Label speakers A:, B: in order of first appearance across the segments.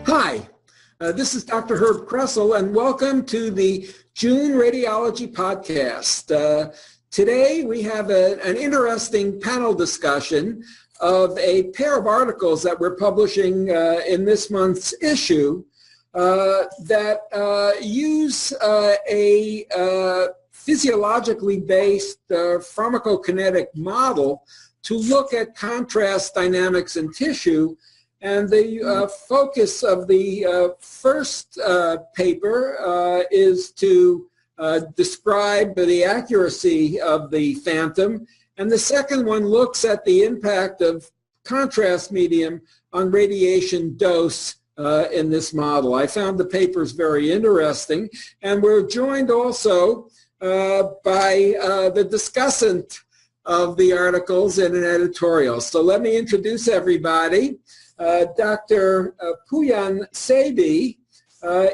A: Hi, this is Dr. Herb Kressel, and welcome to the June Radiology Podcast. Today we have an interesting panel discussion of a pair of articles that we're publishing in this month's issue that use a physiologically based pharmacokinetic model to look at contrast dynamics in tissue. And the focus of the first paper is to describe the accuracy of the phantom, and the second one looks at the impact of contrast medium on radiation dose in this model. I found the papers very interesting, and we're joined also by the discussant of the articles in an editorial. So let me introduce everybody. Dr. Pooyan Saibi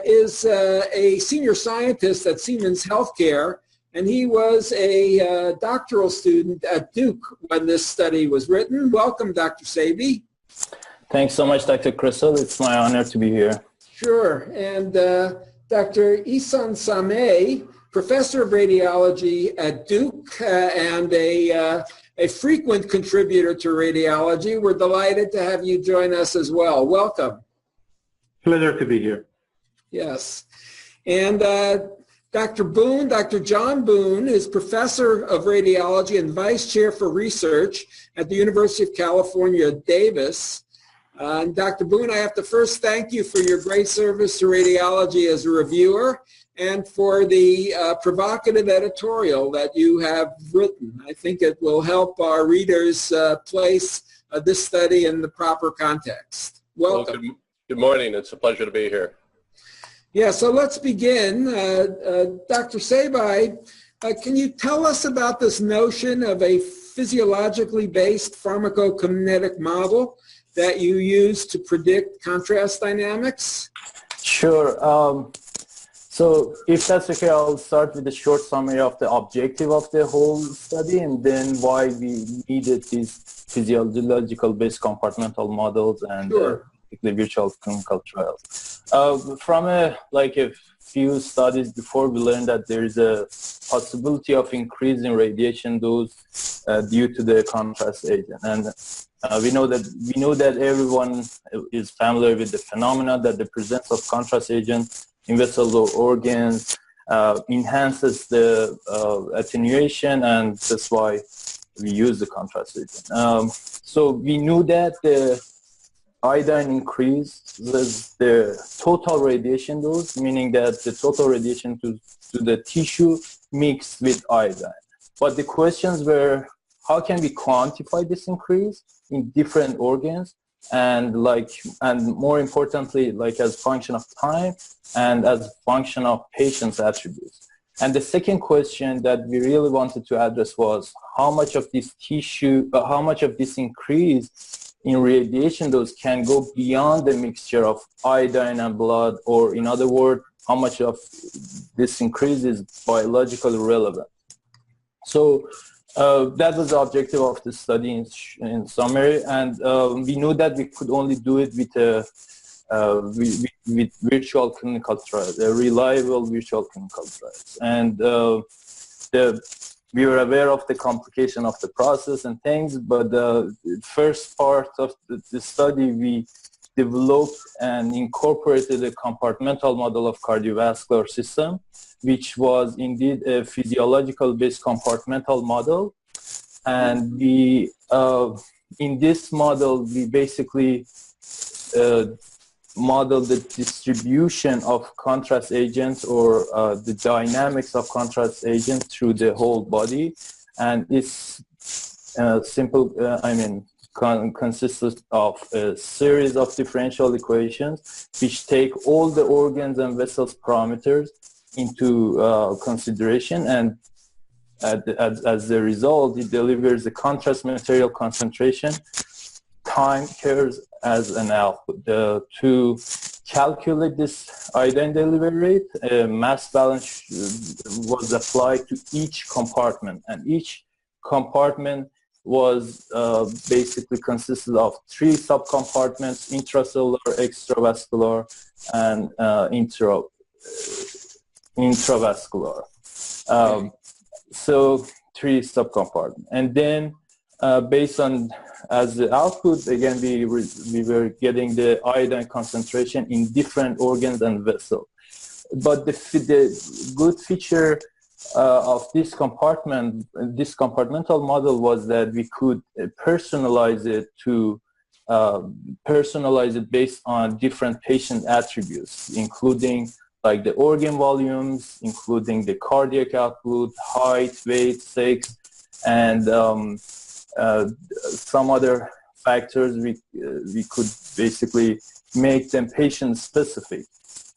A: is a senior scientist at Siemens Healthcare, and he was a doctoral student at Duke when this study was written. Welcome, Dr. Saibi.
B: Thanks so much, Dr. Kressel. It's my honor to be here.
A: Sure. And Dr. Ihsan Sameh, professor of radiology at Duke and a frequent contributor to radiology. We're delighted to have you join us as well. Welcome.
C: Pleasure to be here.
A: Yes. And Dr. Boone, Dr. John Boone, is professor of radiology and vice chair for research at the University of California, Davis. And Dr. Boone, I have to first thank you for your great service to radiology as a reviewer and for the provocative editorial that you have written. I think it will help our readers place this study in the proper context. Welcome.
D: Well, good morning. It's a pleasure to be here.
A: Yeah, so let's begin. Dr. Saibi, can you tell us about this notion of a physiologically based pharmacokinetic model that you use to predict contrast dynamics?
B: Sure. So if that's okay, I'll start with a short summary of the objective of the whole study and then why we needed these physiological-based compartmental models and virtual clinical trials. From a few studies before, we learned that there is a possibility of increase in radiation dose due to the contrast agent. And we know that everyone is familiar with the phenomena that the presence of contrast agent in vessels or organs enhances the attenuation, and that's why we use the contrast agent. So we knew that the iodine increases the total radiation dose, meaning that the total radiation to the tissue mixed with iodine. But the questions were, how can we quantify this increase in different organs? And more importantly, as function of time and as function of patient's attributes. And the second question that we really wanted to address was how much of this increase in radiation dose can go beyond the mixture of iodine and blood, or in other words, how much of this increase is biologically relevant. So that was the objective of the study in summary, and we knew that we could only do it with virtual clinical trials, reliable virtual clinical trials. And we were aware of the complication of the process and things, but the first part of the study, we developed and incorporated a compartmental model of cardiovascular system, which was indeed a physiological-based compartmental model. And we, in this model, we basically model the distribution of contrast agents or the dynamics of contrast agents through the whole body. And it's consists of a series of differential equations which take all the organs and vessels parameters into consideration, and as a result, it delivers the contrast material concentration, time curves as an output. To calculate this iodine delivery rate, a mass balance was applied to each compartment, and each compartment was basically consisted of 3 subcompartments: intracellular, extravascular, and intravascular. So 3 subcompartments. And then based on as the output, again, we were getting the iodine concentration in different organs and vessels. But the good feature of this compartmental model was that we could personalize it based on different patient attributes, including like the organ volumes, including the cardiac output, height, weight, sex, and some other factors. We could basically make them patient specific.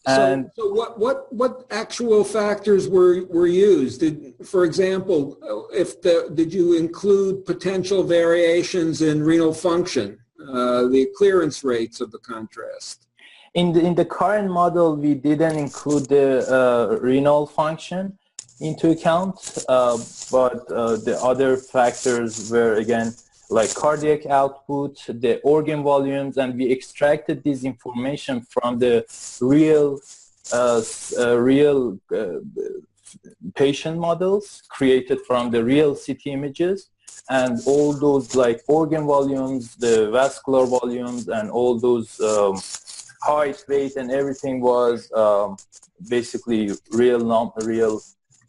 B: And
A: so what actual factors were used? For example, did you include potential variations in renal function, the clearance rates of the contrast?
B: In the current model, we didn't include the renal function into account, but the other factors were, again, like cardiac output, the organ volumes, and we extracted this information from the real patient models created from the real CT images, and all those like organ volumes, the vascular volumes, and all those height, weight, and everything was basically real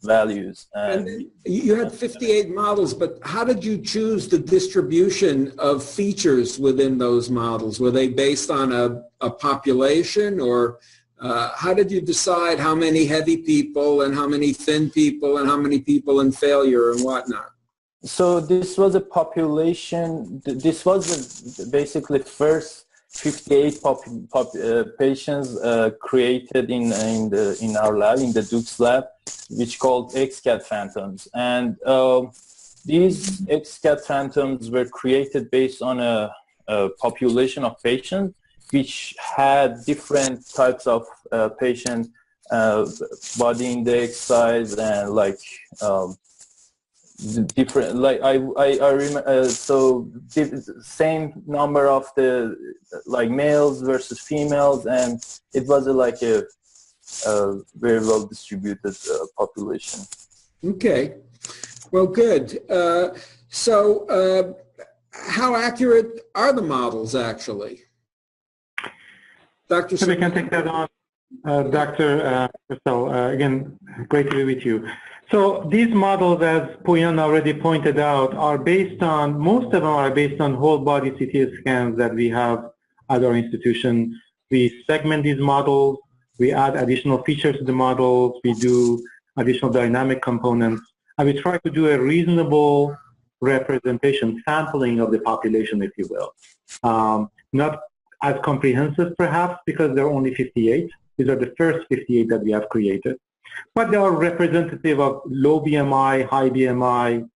B: values.
A: And you had 58 models, but how did you choose the distribution of features within those models? Were they based on a population, or how did you decide how many heavy people and how many thin people and how many people in failure and whatnot?
B: So this was a population. This was basically first 58 patients created in our lab, in the Duke's lab, which called XCAT phantoms. And these XCAT phantoms were created based on a population of patients which had different types of patient body index, size, and like different, like I remember, so same number of the like males versus females, and it was like a very well distributed population.
A: Okay, well, good. So how accurate are the models actually? Dr.
C: So we can take that on, Dr. Purcell. Again, great to be with you. So these models, as Pouyan already pointed out, are based on, most of them are based on whole body CT scans that we have at our institution. We segment these models, we add additional features to the models, we do additional dynamic components, and we try to do a reasonable representation, sampling of the population, if you will. Not as comprehensive, perhaps, because there are only 58. These are the first 58 that we have created. But they are representative of low BMI, high BMI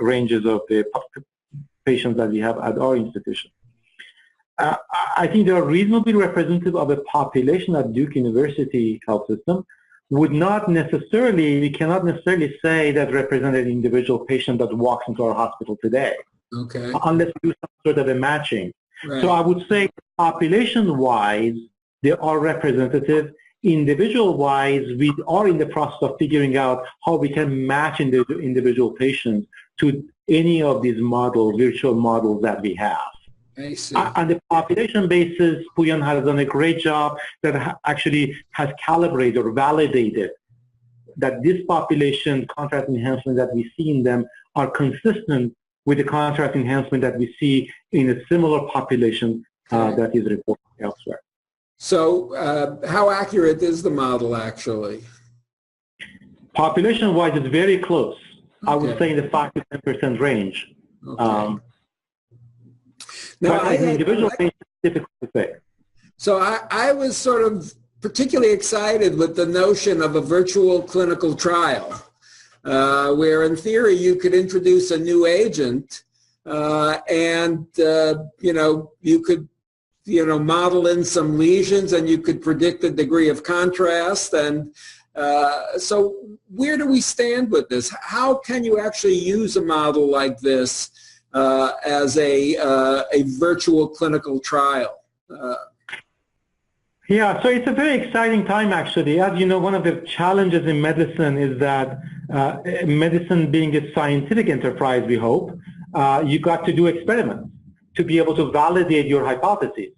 C: ranges of the patients that we have at our institution. I think they are reasonably representative of a population at Duke University Health System. We cannot necessarily say that represent an individual patient that walks into our hospital today,
A: Okay.
C: unless we do some sort of a matching.
A: Right.
C: So I would say population-wise, they are representative. Individual-wise, we are in the process of figuring out how we can match individual patients to any of these models, virtual models that we have.
A: I see.
C: On the population basis, Pouyan has done a great job that actually has calibrated or validated that this population contrast enhancement that we see in them are consistent with the contrast enhancement that we see in a similar population that is reported elsewhere.
A: So how accurate is the model actually?
C: Population-wise, it's very close. I would
A: Okay.
C: say in the 5 to 10% range.
A: Okay. Now,
C: But as an individual patient, it's difficult to say.
A: So I was sort of particularly excited with the notion of a virtual clinical trial, where in theory you could introduce a new agent and you could model in some lesions and you could predict the degree of contrast, and So where do we stand with this? How can you actually use a model like this as a virtual clinical trial?
C: Yeah, so it's a very exciting time, actually. As you know, one of the challenges in medicine is that medicine being a scientific enterprise, we hope, you got to do experiments to be able to validate your hypotheses.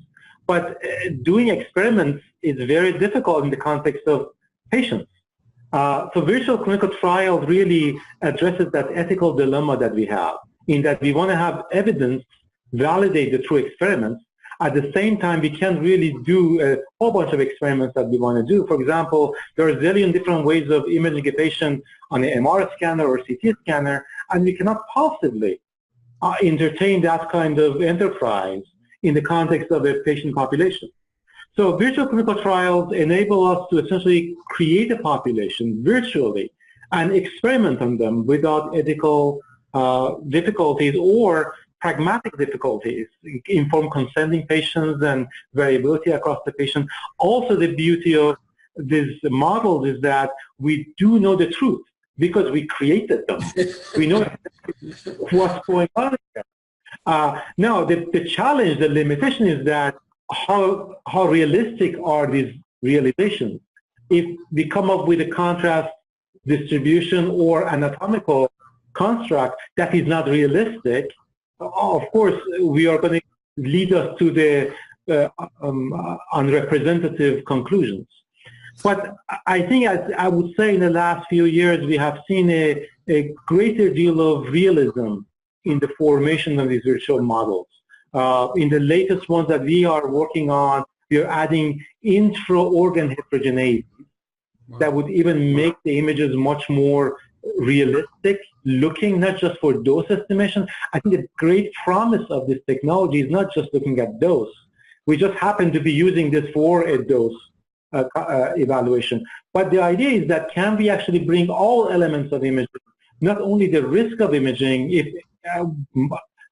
C: But doing experiments is very difficult in the context of patients. So virtual clinical trials really addresses that ethical dilemma that we have, in that we want to have evidence validate the true experiments. At the same time, we can't really do a whole bunch of experiments that we want to do. For example, there are a zillion different ways of imaging a patient on an MR scanner or CT scanner, and we cannot possibly entertain that kind of enterprise in the context of a patient population. So virtual clinical trials enable us to essentially create a population virtually and experiment on them without ethical difficulties or pragmatic difficulties, inform consenting patients and variability across the patient. Also, the beauty of these models is that we do know the truth because we created them. We know what's going on here. Now, the challenge, the limitation is that how realistic are these realizations? If we come up with a contrast distribution or anatomical construct that is not realistic, of course, we are going to lead us to the unrepresentative conclusions. But I think, as I would say, in the last few years, we have seen a greater deal of realism in the formation of these virtual models. In the latest ones that we are working on, we are adding intra-organ heterogeneity that would even make the images much more realistic looking, not just for dose estimation. I think the great promise of this technology is not just looking at dose. We just happen to be using this for a dose evaluation. But the idea is that can we actually bring all elements of imaging, not only the risk of imaging, if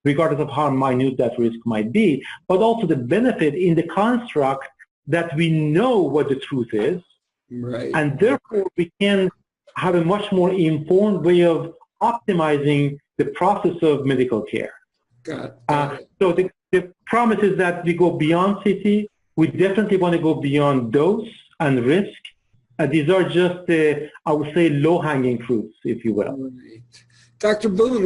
C: regardless of how minute that risk might be, but also the benefit in the construct that we know what the truth is,
A: Right.
C: and therefore we can have a much more informed way of optimizing the process of medical care.
A: Got it.
C: So the promise is that we go beyond CT. We definitely want to go beyond dose and risk. These are just, I would say, low-hanging fruits, if you will.
A: Right. Dr. Boone,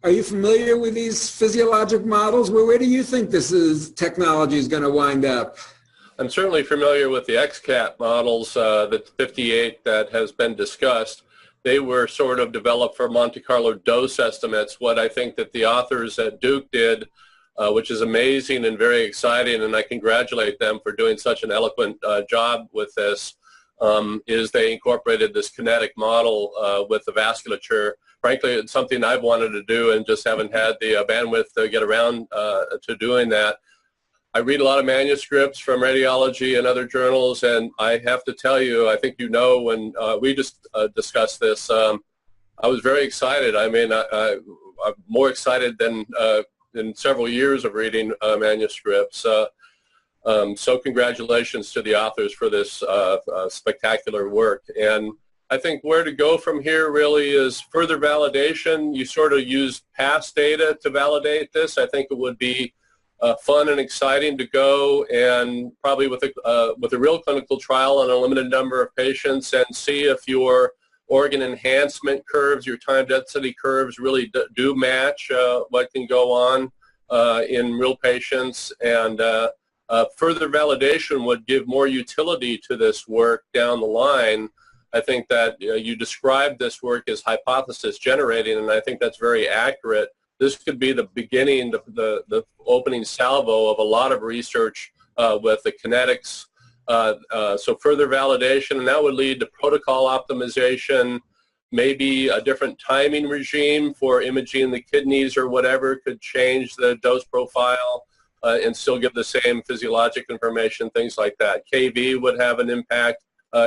A: are you familiar with these physiologic models? Where do you think technology is going to wind up?
D: I'm certainly familiar with the XCAT models, the 58 that has been discussed. They were sort of developed for Monte Carlo dose estimates. What I think that the authors at Duke did, which is amazing and very exciting, and I congratulate them for doing such an eloquent job with this, is they incorporated this kinetic model with the vasculature. Frankly, it's something I've wanted to do and just haven't had the bandwidth to get around to doing that. I read a lot of manuscripts from radiology and other journals, and I have to tell you, I think you know when we just discussed this, I was very excited. I mean, I'm more excited than in several years of reading manuscripts. So congratulations to the authors for this spectacular work. And I think where to go from here really is further validation. You sort of use past data to validate this. I think it would be fun and exciting to go and probably with a real clinical trial on a limited number of patients and see if your organ enhancement curves, your time density curves really do match what can go on in real patients. And further validation would give more utility to this work down the line. I think that you described this work as hypothesis generating, and I think that's very accurate. This could be the beginning, the opening salvo of a lot of research with the kinetics. So further validation, and that would lead to protocol optimization, maybe a different timing regime for imaging the kidneys or whatever could change the dose profile and still give the same physiologic information, things like that. KV would have an impact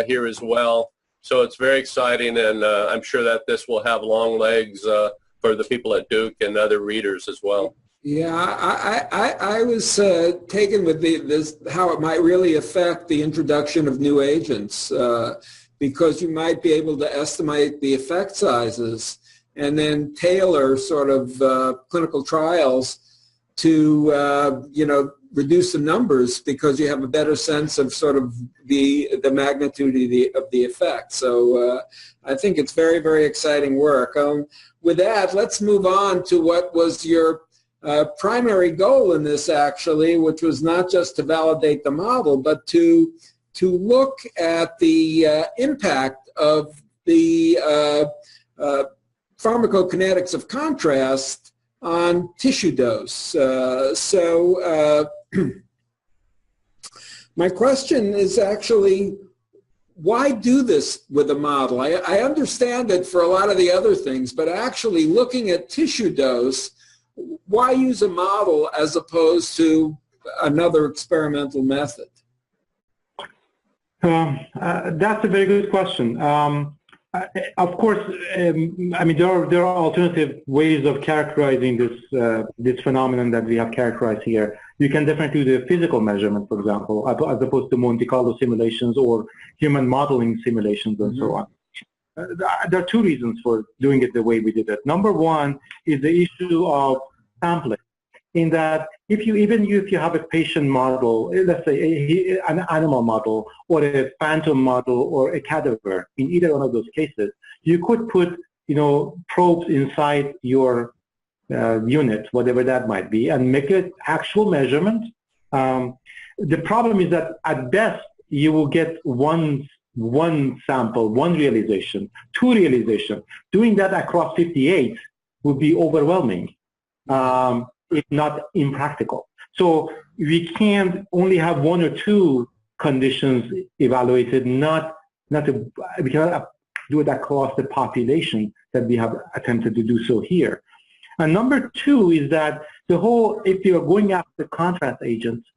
D: here as well. So it's very exciting, and I'm sure that this will have long legs for the people at Duke and other readers as well.
A: Yeah, I was taken with this how it might really affect the introduction of new agents because you might be able to estimate the effect sizes and then tailor sort of clinical trials to, reduce the numbers because you have a better sense of sort of the magnitude of the effect. So I think it's very, very exciting work. With that, let's move on to what was your primary goal in this, actually, which was not just to validate the model, but to look at the impact of the pharmacokinetics of contrast on tissue dose. My question is actually, why do this with a model? I understand it for a lot of the other things, but actually looking at tissue dose, why use a model as opposed to another experimental method?
C: That's a very good question. Of course, there are alternative ways of characterizing this phenomenon that we have characterized here. You can definitely do the physical measurement, for example, as opposed to Monte Carlo simulations or human modeling simulations and so on. There are two reasons for doing it the way we did it. Number one is the issue of sampling, in that even if you have a patient model, let's say an animal model or a phantom model or a cadaver, in either one of those cases, you could put probes inside your unit, whatever that might be, and make an actual measurement. The problem is that at best you will get one sample, one realization, two realization. Doing that across 58 would be overwhelming, if not impractical. So we can't only have one or two conditions evaluated, we cannot do it across the population that we have attempted to do so here. And number two is that if you're going after contrast agents,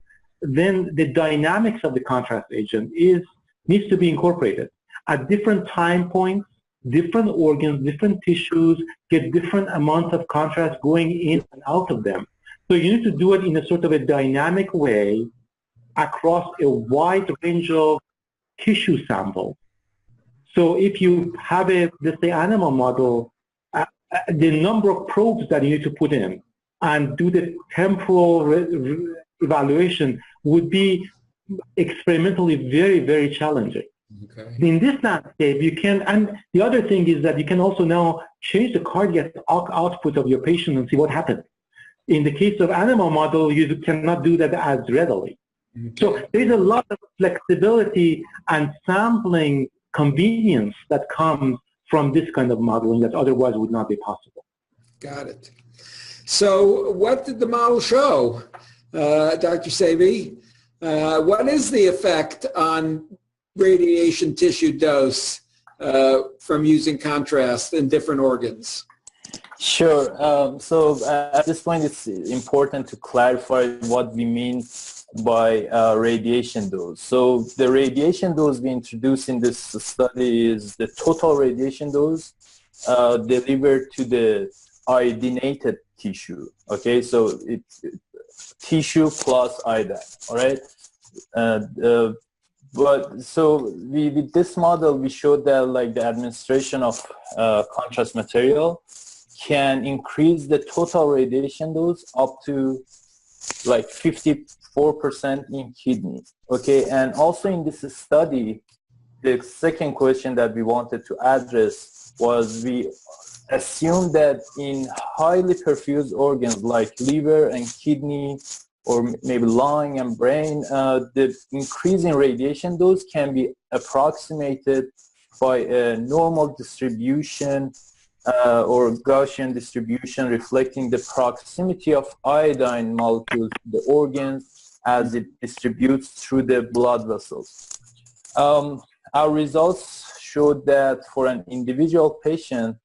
C: then the dynamics of the contrast agent needs to be incorporated. At different time points, different organs, different tissues get different amounts of contrast going in and out of them. So you need to do it in a sort of a dynamic way across a wide range of tissue samples. So if you have let's say, animal model, the number of probes that you need to put in and do the temporal evaluation would be experimentally very, very challenging.
A: Okay.
C: In this landscape, you can, and the other thing is that you can also now change the cardiac output of your patient and see what happens. In the case of animal model, you cannot do that as readily.
A: Okay.
C: So there's a lot of flexibility and sampling convenience that comes from this kind of modeling that otherwise would not be possible.
A: Got it. So what did the model show, Dr. Sebi? What is the effect on radiation tissue dose from using contrast in different organs?
B: Sure. So at this point, it's important to clarify what we mean by radiation dose. So the radiation dose we introduced in this study is the total radiation dose delivered to the iodinated tissue. Okay, so it's tissue plus iodine. All right. But so with this model, we showed that like the administration of contrast material can increase the total radiation dose up to like 54% in kidney. Okay, and also in this study, the second question that we wanted to address was we assumed that in highly perfused organs like liver and kidney, or maybe lung and brain, the increase in radiation dose can be approximated by a normal distribution or Gaussian distribution reflecting the proximity of iodine molecules to the organs as it distributes through the blood vessels. Our results showed that for an individual patient,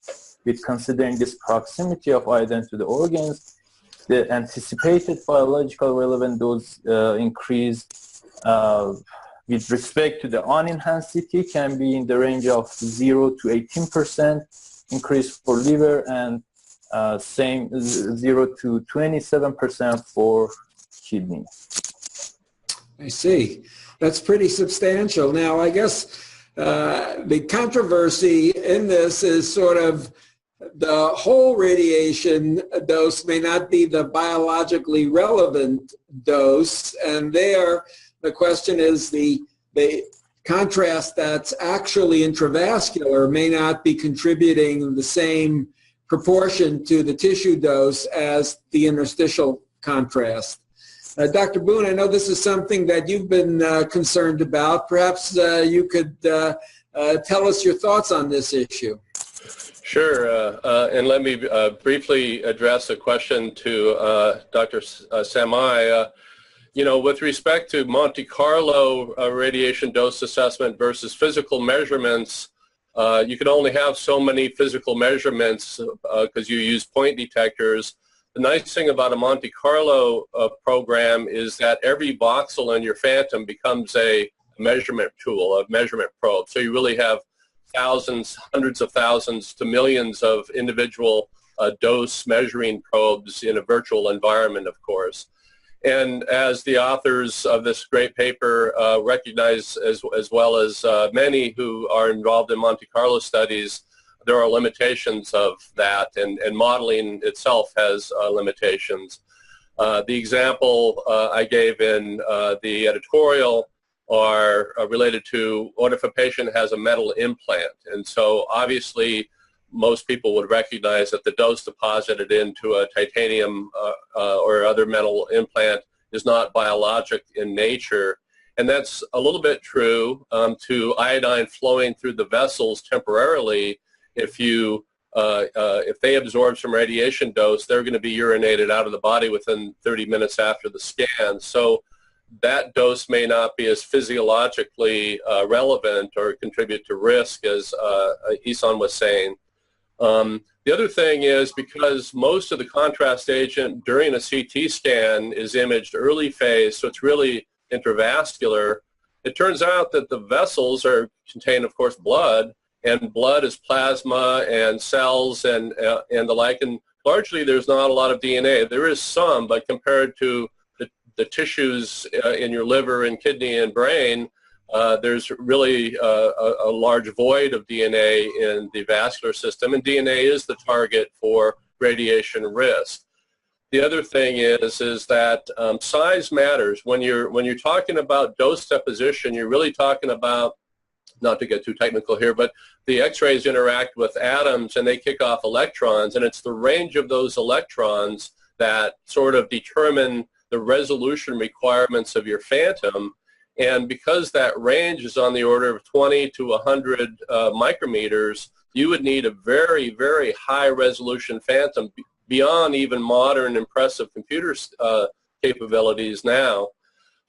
B: with considering this proximity of iodine to the organs, the anticipated biological relevant dose increase with respect to the unenhanced CT can be in the range of 0 to 18% increase for liver and same 0 to 27% for kidney.
A: I see. That's pretty substantial. Now, I guess the controversy in this is sort of the whole radiation dose may not be the biologically relevant dose, and there the question is the contrast that's actually intravascular may not be contributing the same proportion to the tissue dose as the interstitial contrast. Dr. Boone, I know this is something that you've been concerned about. Perhaps you could tell us your thoughts on this issue.
D: Sure, and let me briefly address a question to Dr. Samai. You know, with respect to Monte Carlo radiation dose assessment versus physical measurements, you can only have so many physical measurements because you use point detectors. The nice thing about a Monte Carlo program is that every voxel in your phantom becomes a measurement tool, a measurement probe. So you really have thousands, hundreds of thousands to millions of individual dose measuring probes in a virtual environment, of course. And as the authors of this great paper recognize, as well as many who are involved in Monte Carlo studies, there are limitations of that, and modeling itself has limitations. The example I gave in the editorial are related to what if a patient has a metal implant. And so obviously most people would recognize that the dose deposited into a titanium or other metal implant is not biologic in nature. And that's a little bit true to iodine flowing through the vessels temporarily. If they absorb some radiation dose, they're going to be urinated out of the body within 30 minutes after the scan. So that dose may not be as physiologically relevant or contribute to risk as Ihsan was saying. The other thing is, because most of the contrast agent during a CT scan is imaged early phase, so it's really intravascular, it turns out that the vessels contain, of course, blood, and blood is plasma and cells and the like, and largely there's not a lot of DNA. There is some, but compared to the tissues in your liver and kidney and brain, there's really a large void of DNA in the vascular system, and DNA is the target for radiation risk. The other thing is that size matters. When you're talking about dose deposition, you're really talking about, not to get too technical here, but the X-rays interact with atoms and they kick off electrons, and it's the range of those electrons that sort of determine the resolution requirements of your phantom. And because that range is on the order of 20 to 100 micrometers, you would need a very, very high resolution phantom beyond even modern impressive computer capabilities now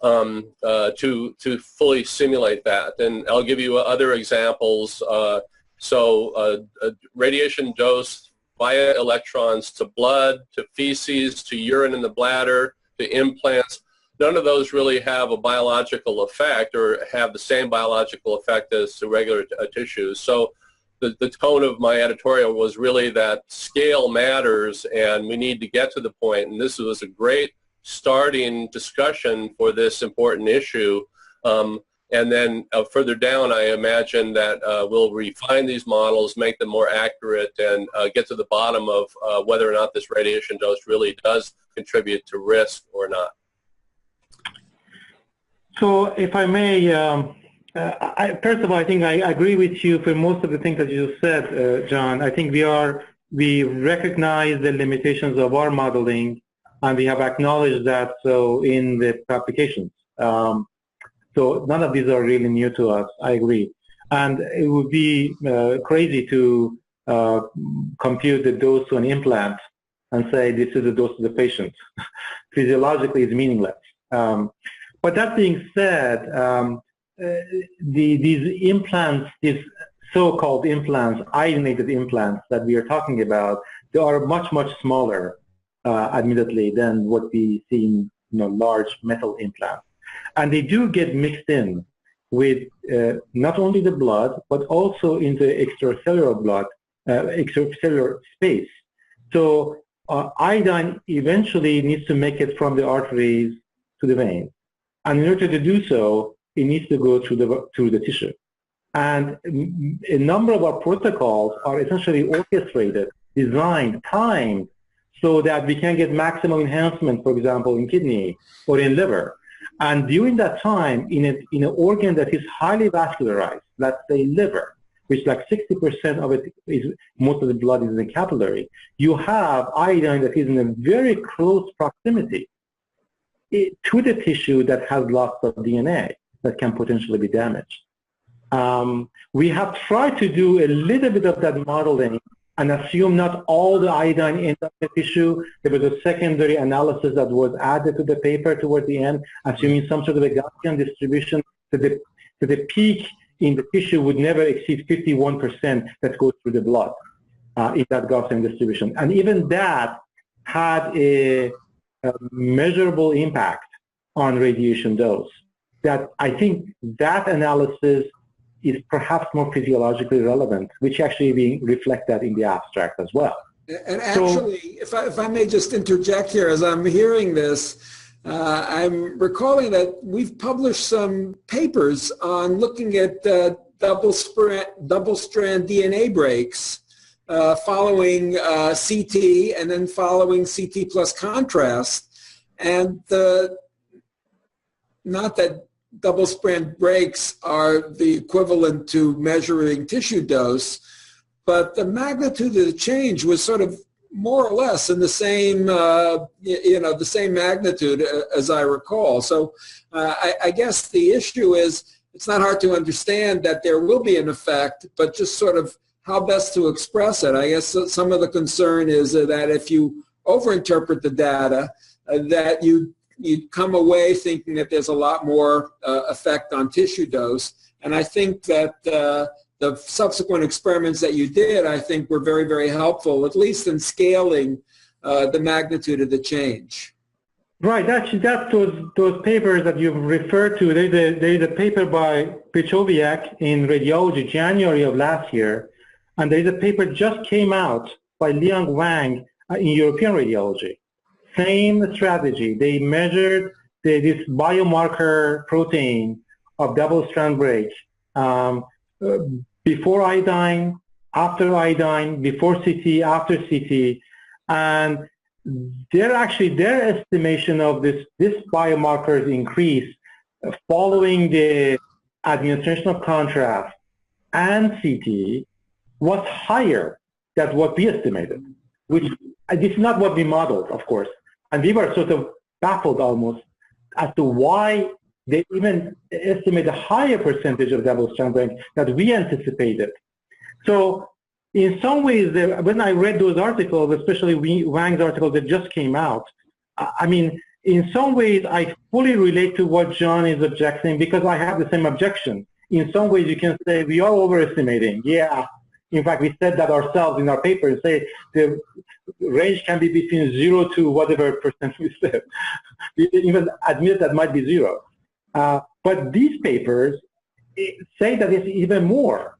D: to fully simulate that. And I'll give you other examples. Radiation dose via electrons to blood, to feces, to urine in the bladder, to implants. None of those really have a biological effect or have the same biological effect as to regular tissues. So the tone of my editorial was really that scale matters and we need to get to the point, and this was a great starting discussion for this important issue. And then further down, I imagine that we'll refine these models, make them more accurate, and get to the bottom of whether or not this radiation dose really does contribute to risk or not.
C: So if I may, first of all, I think I agree with you for most of the things that you said, John. I think we recognize the limitations of our modeling, and we have acknowledged that so in the applications. So none of these are really new to us, I agree. And it would be crazy to compute the dose to an implant and say this is the dose to the patient. Physiologically, it's meaningless. But that being said, these implants, these so-called implants, iodinated implants that we are talking about, they are much, much smaller, admittedly, than what we see in large metal implants. And they do get mixed in with not only the blood, but also into extracellular blood, extracellular space. So iodine eventually needs to make it from the arteries to the veins. And in order to do so, it needs to go through the tissue. And a number of our protocols are essentially orchestrated, designed, timed, so that we can get maximum enhancement, for example, in kidney or in liver. And during that time, in an organ that is highly vascularized, let's say liver, which like 60% of it is, most of the blood is in the capillary, you have iodine that is in a very close proximity to the tissue that has lots of DNA that can potentially be damaged. We have tried to do a little bit of that modeling and assume not all the iodine ends up in the tissue. There was a secondary analysis that was added to the paper toward the end, assuming some sort of a Gaussian distribution, so the peak in the tissue would never exceed 51% that goes through the blood in that Gaussian distribution. And even that had a measurable impact on radiation dose. That I think that analysis is perhaps more physiologically relevant, which actually we reflect that in the abstract as well.
A: And actually, so, if I may just interject here, as I'm hearing this, I'm recalling that we've published some papers on looking at double-strand DNA breaks following CT and then following CT plus contrast. And not that double-strand breaks are the equivalent to measuring tissue dose, but the magnitude of the change was sort of more or less in the same, the same magnitude as I recall. So I guess the issue is it's not hard to understand that there will be an effect, but just sort of how best to express it. I guess some of the concern is that if you overinterpret the data, that you come away thinking that there's a lot more effect on tissue dose. And I think that the subsequent experiments that you did, I think, were very, very helpful, at least in scaling the magnitude of the change.
C: Right. That's those papers that you've referred to. There's a paper by Pichowiak in Radiology, January of last year, and there's a paper just came out by Liang Wang in European Radiology. Same strategy. They measured this biomarker protein of double-strand break before iodine, after iodine, before CT, after CT, and their estimation of this biomarker's increase following the administration of contrast and CT was higher than what we estimated, which this is not what we modeled, of course. And we were sort of baffled almost as to why they even estimate a higher percentage of double-strand break that we anticipated. So in some ways, when I read those articles, especially Wang's article that just came out, I mean, in some ways, I fully relate to what John is objecting because I have the same objection. In some ways, you can say we are overestimating. Yeah. In fact, we said that ourselves in our paper and say the range can be between 0 to whatever percent we said. We even admit that might be 0. But these papers say that it's even more.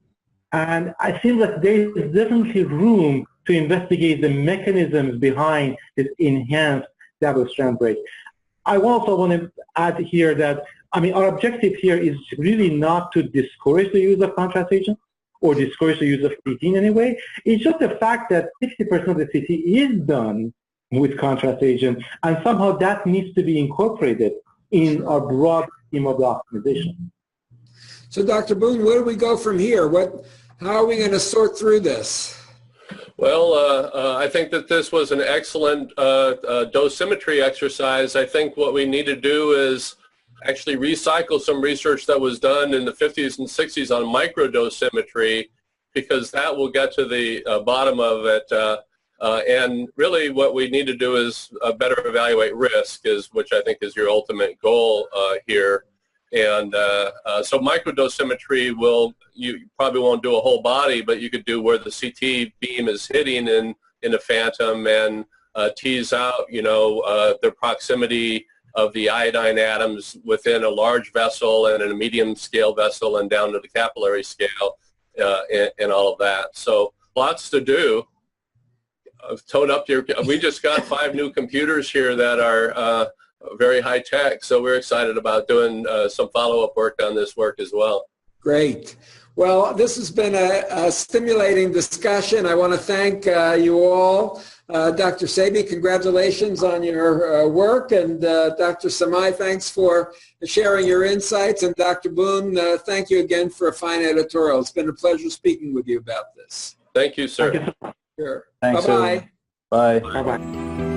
C: And I think that there is definitely room to investigate the mechanisms behind this enhanced double-strand break. I also want to add here that, I mean, our objective here is really not to discourage the use of contrast agents or discourage the use of CT in any way. It's just the fact that 60% of the CT is done with contrast agent, and somehow that needs to be incorporated in our broad scheme of the optimization.
A: So, Dr. Boone, where do we go from here? How are we going to sort through this?
D: Well, I think that this was an excellent dosimetry exercise. I think what we need to do is actually recycle some research that was done in the 50s and 60s on microdosimetry, because that will get to the bottom of it. And really what we need to do is better evaluate risk, which I think is your ultimate goal here. And so microdosimetry you probably won't do a whole body, but you could do where the CT beam is hitting in a phantom and tease out, the proximity of the iodine atoms within a large vessel and in a medium scale vessel and down to the capillary scale and all of that. So lots to do. We just got 5 new computers here that are very high tech, so we're excited about doing some follow-up work on this work as well.
A: Great. Well, this has been a stimulating discussion. I want to thank you all. Dr. Sebi, congratulations on your work. And Dr. Samai, thanks for sharing your insights. And Dr. Boone, thank you again for a fine editorial. It's been a pleasure speaking with you about this.
D: Thank you, sir.
C: Thank you so much.
A: Sure.
B: Thanks,
A: Bye-bye.
B: Bye.
C: Bye-bye.